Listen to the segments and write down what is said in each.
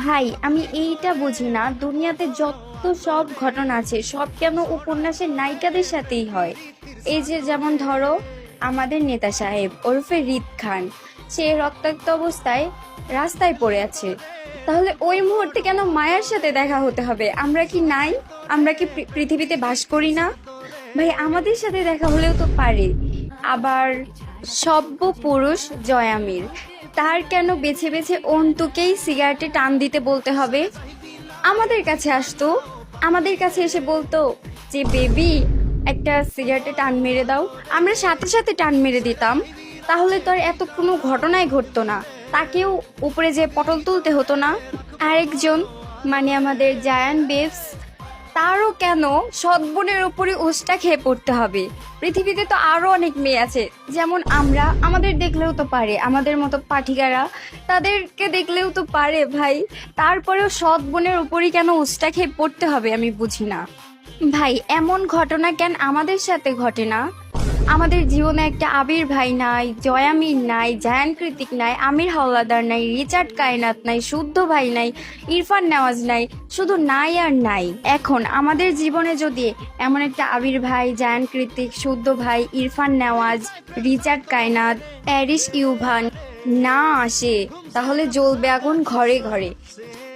ভাই আমি এইটা বুঝি না, দুনিয়াতে যত সব ঘটনা আছে সব কেন উপন্যাসের নায়িকাদের সাথেই হয়। এই যে যেমন ধরো আমাদের নেতা সাহেব ওরফে রিদ খান, সে রক্তাক্ত অবস্থায় রাস্তায় পড়ে আছে, তাহলে ওই মুহূর্তে কেন মায়ার সাথে দেখা হতে হবে? আমরা কি নাই? আমরা কি পৃথিবীতে বাস করি না? ভাই আমাদের সাথে দেখা হলেও তো পারে। আবার সভ্য পুরুষ জয়ামির, তার কেন বেছে বেছে অন্তুকেই সিগারেটে টান দিতে বলতে হবে? আমাদের কাছে আসতো, আমাদের কাছে এসে বলতো যে বেবি একটা সিগারেটে টান মেরে দাও, আমরা সাথে সাথে টান মেরে দিতাম। তাহলে তো আর এত কোনো ঘটনাই ঘটতো না, তাকেও উপরে যে পটল তুলতে হতো না। আরেকজন মানে আমাদের জায়ান বেবস, তারও কেন সৎ বোনের উপরে উষ্টা খেয়ে পড়তে হবে? পৃথিবীতে তো আরো অনেক মেয়ে আছে, যেমন আমরা, আমাদের দেখলেও তো পারে, আমাদের মতো পাঠিকারা, তাদেরকে দেখলেও তো পারে ভাই। তারপরেও সৎ বোনের উপরই কেন উষ্টা খেয়ে পড়তে হবে আমি বুঝি না। ভাই এমন ঘটনা কেন আমাদের সাথে ঘটে না? আমাদের জীবনে একটা আবির ভাই নাই, জয়ামিন নাই, জায়ান কৃতিক নাই, আমির হাওলাদার নাই, রিচার্ড কায়নাত নাই, শুদ্ধ ভাই নাই, ইরফান নেওয়াজ নাই, শুধু নাই আর নাই। এখন আমাদের জীবনে যদি এমন একটা আবির ভাই, জায়ান কৃতিক, শুদ্ধ ভাই, ইরফান নেওয়াজ, রিচার্ড কায়নাত, প্যারিস ইউভান না আসে, তাহলে জ্বলবে আগুন ঘরে ঘরে।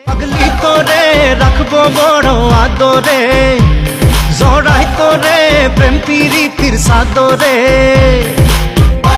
পাগলি তোরে রাখবো বড় আদরে, জড়াই তোরে প্রেম প্রীতির সাদরে।